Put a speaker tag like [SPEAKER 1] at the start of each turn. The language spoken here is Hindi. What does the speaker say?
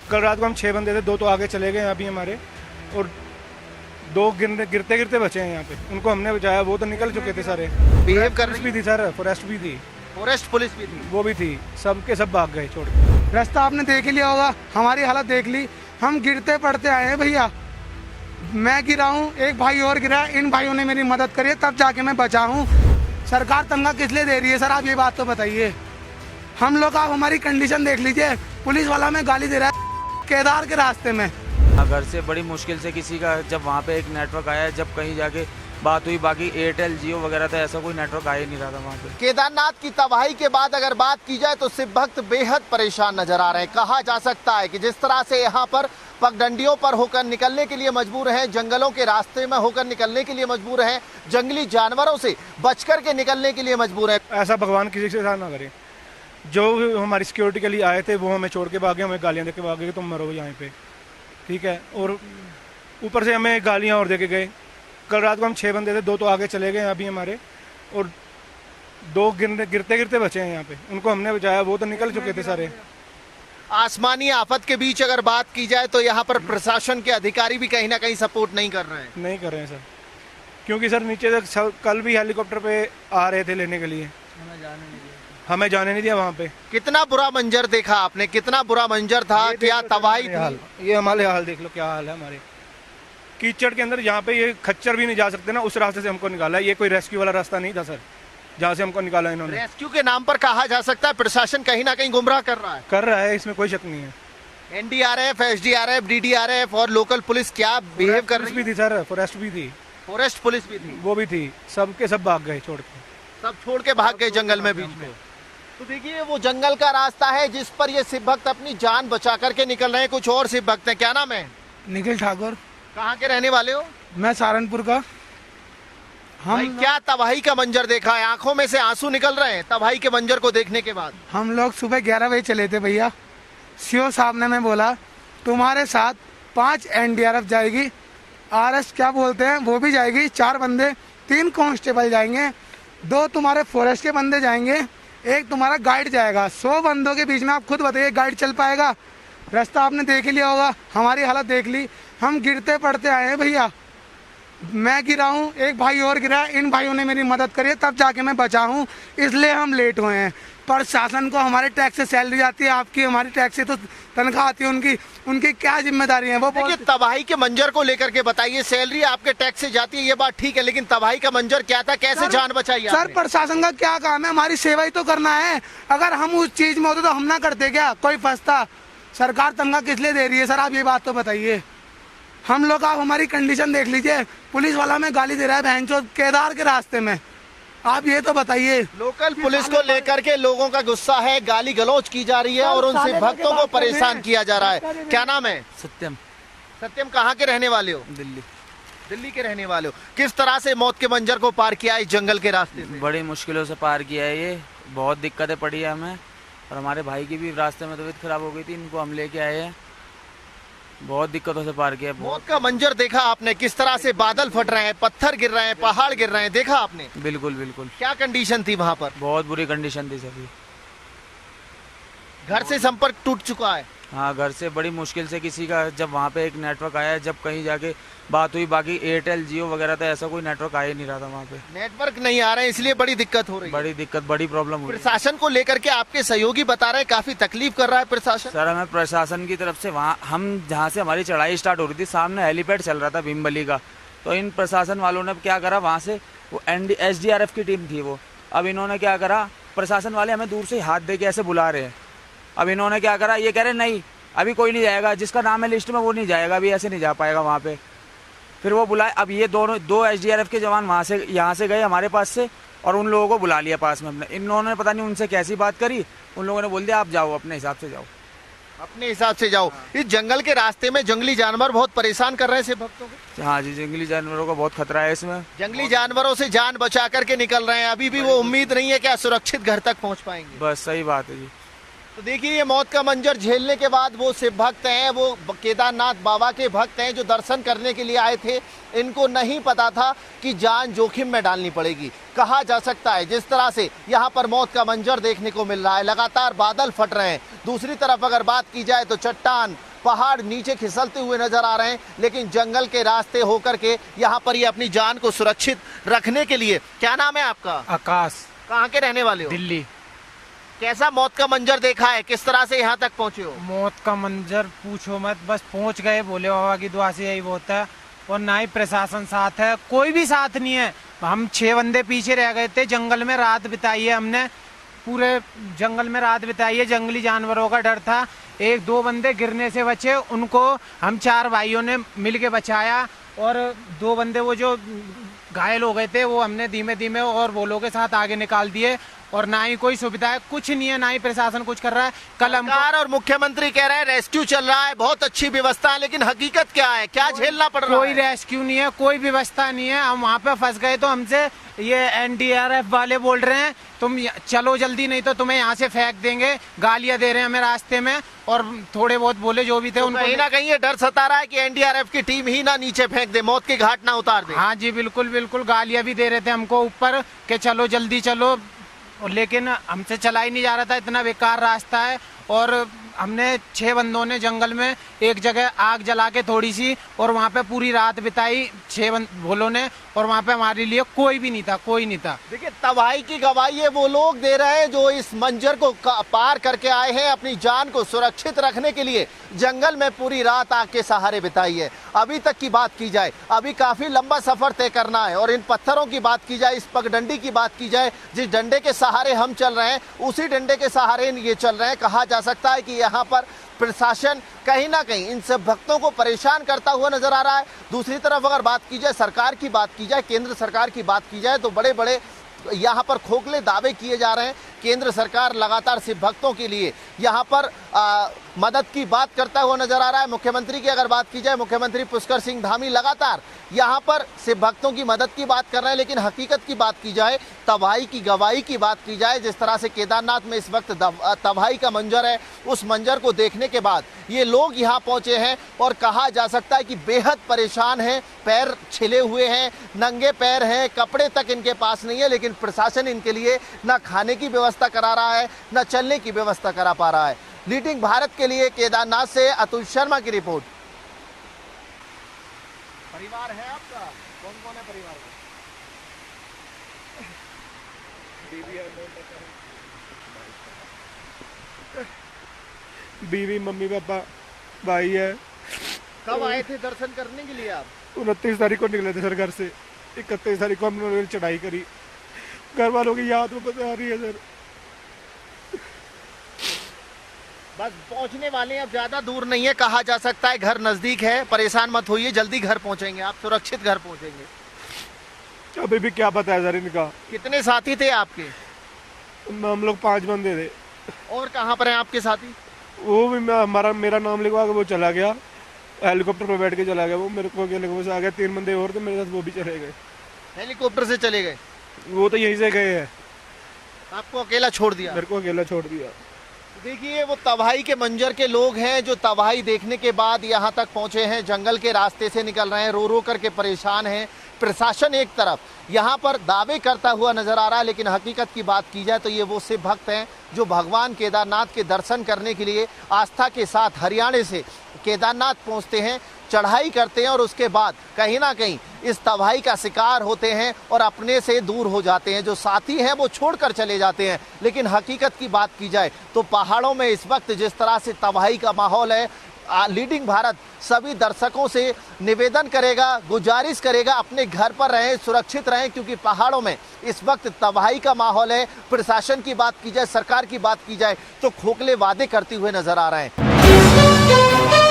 [SPEAKER 1] कल रात को हम 6 बंदे थे, 2 तो आगे चले गए अभी हमारे, और 2 गिरते गिरते बचे हैं यहाँ पे। उनको हमने बचाया, वो तो निकल चुके थे सारे।
[SPEAKER 2] बिहेव कर रही
[SPEAKER 1] भी थी सर, फॉरेस्ट भी थी,
[SPEAKER 2] फॉरेस्ट पुलिस भी थी।
[SPEAKER 1] वो भी थी, सब के सब भाग गए छोड़ के।
[SPEAKER 3] रास्ता आपने देख ही लिया होगा, हमारी हालत देख ली। हम गिरते पड़ते आए हैं भैया। मैं गिरा हूँ, एक भाई और गिरा, इन भाइयों ने मेरी मदद करी है, तब जाके मैं बचा हूँ। सरकार तनख्वाह किस लिए दे रही है सर, आप ये बात तो बताइए। हम लोग, आप हमारी कंडीशन देख लीजिए। पुलिस वाला हमें गाली दे रहा है केदार के रास्ते में।
[SPEAKER 4] घर से बड़ी मुश्किल से किसी का जब वहाँ पे एक नेटवर्क आया, जब कहीं जाके बात हुई, बाकी एयरटेल जियो वगैरह था, ऐसा कोई नेटवर्क आया ही नहीं रहा था वहाँ पे।
[SPEAKER 2] केदारनाथ की तबाही के बाद अगर बात की जाए तो शिव भक्त बेहद परेशान नजर आ रहे हैं। कहा जा सकता है कि जिस तरह से यहाँ पर पगडंडियों पर होकर निकलने के लिए मजबूर हैं, जंगलों के रास्ते में होकर निकलने के लिए मजबूर हैं, जंगली जानवरों से बचकर के निकलने के लिए मजबूर हैं।
[SPEAKER 1] ऐसा भगवान किसी के साथ ना करे। जो हमारी सिक्योरिटी के लिए आए थे वो हमें छोड़ के भागे, हमें गालियाँ दे के भागे, तुम मरो यहाँ पे, ठीक है। और ऊपर से हमें गालियाँ और दे के गए। कल रात को हम 6 बंदे थे, 2 तो आगे चले गए अभी हमारे, और 2 गिरते गिरते बचे हैं यहाँ पे। उनको हमने बचाया, वो तो निकल चुके थे सारे।
[SPEAKER 2] आसमानी आफत के बीच अगर बात की जाए तो यहाँ पर प्रशासन के अधिकारी भी कहीं ना कहीं सपोर्ट नहीं कर रहे हैं।
[SPEAKER 1] नहीं कर रहे हैं सर, क्योंकि सर नीचे तक कल भी हेलीकॉप्टर पे आ रहे थे लेने के लिए, हमें जाने नहीं दिया वहाँ पे।
[SPEAKER 2] कितना बुरा मंजर देखा आपने, कितना बुरा मंजर था, क्या तबाही थी।
[SPEAKER 1] ये हमारे हाल देख लो, क्या हाल है हमारे। कीचड़ के अंदर जहाँ पे ये खच्चर भी नहीं जा सकते ना, उस रास्ते से हमको निकाला। ये कोई रेस्क्यू वाला रास्ता नहीं था सर, जहाँ से हमको निकाला इन्होंने।
[SPEAKER 2] रेस्क्यू के नाम पर कहा जा सकता है प्रशासन कहीं ना कहीं गुमराह कर रहा है।
[SPEAKER 1] इसमें कोई शक नहीं है।
[SPEAKER 2] एनडीआरएफ, एसडीआरएफ, डीडीआरएफ और लोकल पुलिस क्या बिहेव कर रही
[SPEAKER 1] भी थी सर, फॉरेस्ट भी थी,
[SPEAKER 2] फॉरेस्ट पुलिस भी थी,
[SPEAKER 1] वो भी थी, सब के सब भाग गए छोड़ के।
[SPEAKER 2] सब छोड़ के भाग गए जंगल में बीच में। तो देखिए वो जंगल का रास्ता है जिस पर ये शिव भक्त अपनी जान बचा करके निकल रहे हैं। कुछ और शिव भक्त हैं, क्या नाम है?
[SPEAKER 3] निखिल ठाकुर।
[SPEAKER 2] कहाँ के रहने वाले हो?
[SPEAKER 3] मैं सहारनपुर का।
[SPEAKER 2] भाई क्या तबाही का मंजर देखा है, आंखों में से आंसू निकल रहे हैं तबाही के मंजर को देखने के बाद।
[SPEAKER 3] हम लोग सुबह 11 बजे चले थे भैया। सीओ साहब ने मैं बोला तुम्हारे साथ 5 एनडीआरएफ जाएगी, आरएस क्या बोलते हैं वो भी जाएगी, 4 बंदे, 3 कांस्टेबल जाएंगे, 2 तुम्हारे फॉरेस्ट के बंदे जाएंगे, 1 तुम्हारा गाइड जाएगा। 100 बंदों के बीच में आप खुद बताइए गाइड चल पाएगा? रास्ता आपने देख ही लिया होगा, हमारी हालत देख ली। हम गिरते पड़ते आए हैं भैया। मैं गिरा हूँ, एक भाई और गिरा, इन भाइयों ने मेरी मदद करी है, तब जाके मैं बचा हूँ, इसलिए हम लेट हुए हैं। प्रशासन को हमारे टैक्स से सैलरी आती है, आपकी हमारी टैक्स से तो तनख्वाह आती है, उनकी क्या जिम्मेदारी है वो?
[SPEAKER 2] देखिए तबाही के मंजर को लेकर के बताइए। सैलरी आपके टैक्स से जाती है ये बात ठीक है, लेकिन तबाही का मंजर क्या था, कैसे जान बचाई?
[SPEAKER 3] सर प्रशासन का क्या काम है, हमारी सेवा ही तो करना है। अगर हम उस चीज में होते तो हम ना करते क्या, कोई फंसता। सरकार तनख्वाह किस लिए दे रही है सर, आप ये बात तो बताइए। हम लोग, आप हमारी कंडीशन देख लीजिए। पुलिस वाला हमें गाली दे रहा है बहनचोद केदार के रास्ते में, आप ये तो बताइए।
[SPEAKER 2] लोकल पुलिस को लेकर के लोगों का गुस्सा है, गाली गलौज की जा रही है और उनसे भक्तों को परेशान किया जा रहा है। क्या नाम है?
[SPEAKER 4] सत्यम।
[SPEAKER 2] सत्यम, कहाँ के रहने वाले हो?
[SPEAKER 4] दिल्ली।
[SPEAKER 2] दिल्ली के रहने वाले हो। किस तरह से मौत के मंजर को पार किया इस जंगल के रास्ते से?
[SPEAKER 4] बड़ी मुश्किलों से पार किया है, ये बहुत दिक्कतें पड़ी है हमें, और हमारे भाई की भी रास्ते में तबीयत खराब हो गई थी, इनको हम लेके आए हैं। बहुत दिक्कतों से पार किया।
[SPEAKER 2] मौत का मंजर देखा आपने, किस तरह से बादल फट रहे हैं, पत्थर गिर रहे हैं, पहाड़ गिर रहे हैं, देखा आपने?
[SPEAKER 4] बिल्कुल बिल्कुल।
[SPEAKER 2] क्या कंडीशन थी वहाँ पर?
[SPEAKER 4] बहुत बुरी कंडीशन थी सभी।
[SPEAKER 2] घर से संपर्क टूट चुका है।
[SPEAKER 4] हाँ, घर से बड़ी मुश्किल से किसी का जब वहाँ पे एक नेटवर्क आया, जब कहीं जाके बात हुई, बाकी एयरटेल जियो वगैरह था, ऐसा कोई नेटवर्क आया ही नहीं रहा था वहाँ पे।
[SPEAKER 2] नेटवर्क नहीं आ रहे हैं, इसलिए बड़ी दिक्कत हो रही है।
[SPEAKER 4] बड़ी दिक्कत, बड़ी प्रॉब्लम हुई।
[SPEAKER 2] प्रशासन को लेकर के आपके सहयोगी बता रहे हैं काफी तकलीफ कर रहा है प्रशासन।
[SPEAKER 4] सर हमें प्रशासन की तरफ से, वहाँ हम जहाँ से हमारी चढ़ाई स्टार्ट हो रही थी, सामने हेलीपैड चल रहा था भीमबली का, तो इन प्रशासन वालों ने क्या करा, वहाँ से वो एसडीआरएफ की टीम थी वो, अब इन्होंने क्या करा, प्रशासन वाले हमें दूर से हाथ दे के ऐसे बुला रहे हैं। अब इन्होंने क्या करा, ये कह रहे नहीं अभी कोई नहीं जाएगा, जिसका नाम है लिस्ट में वो नहीं जाएगा, अभी ऐसे नहीं जा पाएगा वहाँ पे। फिर वो बुलाए, अब ये 2 एसडीआरएफ के जवान वहाँ से यहाँ से गए हमारे पास से, और उन लोगों को बुला लिया पास में अपने। इन्होंने पता नहीं उनसे कैसी बात करी, उन लोगों ने बोल दिया आप जाओ, अपने हिसाब से जाओ,
[SPEAKER 2] अपने हिसाब से जाओ। इस जंगल के रास्ते में जंगली जानवर बहुत परेशान कर रहे हैं शिव भक्तों को।
[SPEAKER 4] हाँ जी, जंगली जानवरों का बहुत खतरा है इसमें।
[SPEAKER 2] जंगली जानवरों से जान बचा करके निकल रहे हैं, अभी भी वो उम्मीद नहीं है कि सुरक्षित घर तक पहुँच पाएंगे।
[SPEAKER 4] बस सही बात है जी।
[SPEAKER 2] तो देखिए ये मौत का मंजर झेलने के बाद वो शिव भक्त हैं, वो केदारनाथ बाबा के भक्त हैं जो दर्शन करने के लिए आए थे, इनको नहीं पता था कि जान जोखिम में डालनी पड़ेगी। कहा जा सकता है जिस तरह से यहाँ पर मौत का मंजर देखने को मिल रहा है, लगातार बादल फट रहे हैं, दूसरी तरफ अगर बात की जाए तो चट्टान पहाड़ नीचे खिसलते हुए नजर आ रहे हैं, लेकिन जंगल के रास्ते होकर के यहाँ पर ये अपनी जान को सुरक्षित रखने के लिए। क्या नाम है आपका?
[SPEAKER 5] आकाश,
[SPEAKER 2] कहाँ के रहने वाले हो?
[SPEAKER 5] दिल्ली।
[SPEAKER 2] कैसा मौत का मंजर देखा है, किस तरह से यहाँ तक पहुँचे हो?
[SPEAKER 5] मौत का मंजर पूछो मत, बस पहुंच गए, भोले बाबा की दुआ से यही बहुत है। और ना ही प्रशासन साथ है, कोई भी साथ नहीं है। हम 6 बंदे पीछे रह गए थे, जंगल में रात बिताई है हमने, पूरे जंगल में रात बिताई है। जंगली जानवरों का डर था, 1-2 बंदे गिरने से बचे, उनको हम 4 भाइयों ने मिलके बचाया। और 2 बंदे वो जो घायल हो गए थे वो हमने धीमे धीमे और बोलों के साथ आगे निकाल दिए। और ना ही कोई सुविधा है, कुछ नहीं है, ना ही प्रशासन कुछ कर रहा है। कल हम
[SPEAKER 2] सरकार और मुख्यमंत्री कह रहे हैं रेस्क्यू चल रहा है, बहुत अच्छी व्यवस्था है, लेकिन हकीकत क्या है, क्या झेलना पड़ रहा
[SPEAKER 5] कोई
[SPEAKER 2] है?
[SPEAKER 5] रेस्क्यू नहीं है, कोई व्यवस्था नहीं है। हम वहाँ पे फंस गए तो हमसे ये एनडीआरएफ वाले बोल रहे हैं तुम चलो जल्दी, नहीं तो तुम्हें यहाँ से फेंक देंगे। गालियां दे रहे हैं हमें रास्ते में। और थोड़े बहुत बोले जो भी थे
[SPEAKER 2] तो
[SPEAKER 5] उनको
[SPEAKER 2] कहीं ना कहीं ये डर सता रहा है कि एनडीआरएफ की टीम ही ना नीचे फेंक दे, मौत के घाट ना उतार दे।
[SPEAKER 5] हाँ जी, बिल्कुल बिल्कुल, गालियां भी दे रहे थे हमको ऊपर कि चलो जल्दी चलो, लेकिन हमसे चला ही नहीं जा रहा था, इतना बेकार रास्ता है। और हमने 6 बंदों ने जंगल में एक जगह आग जला के थोड़ी सी, और वहाँ पे पूरी रात बिताई 6 भोलों ने। और वहाँ पे हमारे लिए कोई भी नहीं था, कोई नहीं था।
[SPEAKER 2] देखिए, तबाही की गवाही ये वो लोग दे रहे हैं जो इस मंजर को पार करके आए हैं, अपनी जान को सुरक्षित रखने के लिए जंगल में पूरी रात आग के सहारे बिताई है। अभी तक की बात की जाए, अभी काफी लंबा सफर तय करना है। और इन पत्थरों की बात की जाए, इस पगडंडी की बात की जाए, जिस डंडे के सहारे हम चल रहे हैं उसी डंडे के सहारे ये चल रहे हैं। कहा जा सकता है कि यहाँ पर प्रशासन कहीं ना कहीं इन सब भक्तों को परेशान करता हुआ नजर आ रहा है। दूसरी तरफ अगर बात की जाए, सरकार की बात की जाए, केंद्र सरकार की बात की जाए, तो बड़े बड़े यहाँ पर खोखले दावे किए जा रहे हैं। केंद्र सरकार लगातार सिख भक्तों के लिए यहाँ पर मदद की बात करता हुआ नजर आ रहा है। मुख्यमंत्री की अगर बात की जाए, मुख्यमंत्री पुष्कर सिंह धामी लगातार यहाँ पर सिख भक्तों की मदद की बात कर रहे हैं। लेकिन हकीकत की बात की जाए, तबाही की गवाही की बात की जाए, जिस तरह से केदारनाथ में इस वक्त तबाही का मंजर है, उस मंजर को देखने के बाद ये लोग यहाँ पहुंचे हैं और कहा जा सकता है कि बेहद परेशान हैं, पैर छिले हुए हैं, नंगे पैर हैं, कपड़े तक इनके पास नहीं है। लेकिन प्रशासन इनके लिए न खाने की व्यवस्था करा रहा है, न चलने की व्यवस्था करा पा रहा है। लीडिंग भारत के लिए केदारनाथ से अतुल शर्मा की रिपोर्ट। परिवार है आपका? कौन कौन है परिवार में?
[SPEAKER 1] बीवी, मम्मी, पापा, भाई है।
[SPEAKER 2] कब आए थे दर्शन करने के लिए आप?
[SPEAKER 1] 29 तारीख को निकले थे सर घर से, 31 तारीख को हमने चढ़ाई करी। घर वालों की याद में बता आ रही है सर।
[SPEAKER 2] बस पहुंचने वाले हैं, अब ज्यादा दूर नहीं है, कहा जा सकता है घर नजदीक है। परेशान मत होइए, जल्दी घर पहुंचेंगे आप, सुरक्षित घर पहुंचेंगे।
[SPEAKER 1] अभी भी क्या पता है सर इनका।
[SPEAKER 2] कितने साथी थे आपके?
[SPEAKER 1] हम लोग 5 बंदे थे।
[SPEAKER 2] और कहाँ पर हैं आपके साथी?
[SPEAKER 1] वो भी मेरा नाम लिखवा के वो चला गया, हेलीकॉप्टर पर बैठ के चला गया। वो मेरे को अकेले को आ गया, 3 बंदे और थे मेरे साथ, वो भी चले गए।
[SPEAKER 2] हेलीकॉप्टर से चले गए?
[SPEAKER 1] वो तो यहीं से गए हैं,
[SPEAKER 2] आपको अकेला छोड़ दिया?
[SPEAKER 1] मेरे को अकेला छोड़ दिया।
[SPEAKER 2] देखिए, वो तबाही के मंजर के लोग हैं जो तबाही देखने के बाद यहाँ तक पहुंचे हैं, जंगल के रास्ते से निकल रहे हैं, रो रो करके परेशान हैं। प्रशासन एक तरफ यहाँ पर दावे करता हुआ नजर आ रहा है, लेकिन हकीकत की बात की जाए तो ये वो सिख भक्त हैं जो भगवान केदारनाथ के दर्शन करने के लिए आस्था के साथ हरियाणा से केदारनाथ पहुँचते हैं, चढ़ाई करते हैं और उसके बाद कहीं ना कहीं इस तबाही का शिकार होते हैं और अपने से दूर हो जाते हैं। जो साथी हैं वो छोड़कर चले जाते हैं। लेकिन हकीकत की बात की जाए तो पहाड़ों में इस वक्त जिस तरह से तबाही का माहौल है, लीडिंग भारत सभी दर्शकों से निवेदन करेगा, गुजारिश करेगा, अपने घर पर रहें, सुरक्षित रहें, क्योंकि पहाड़ों में इस वक्त तबाही का माहौल है। प्रशासन की बात की जाए, सरकार की बात की जाए तो खोखले वादे करते हुए नजर आ रहे हैं।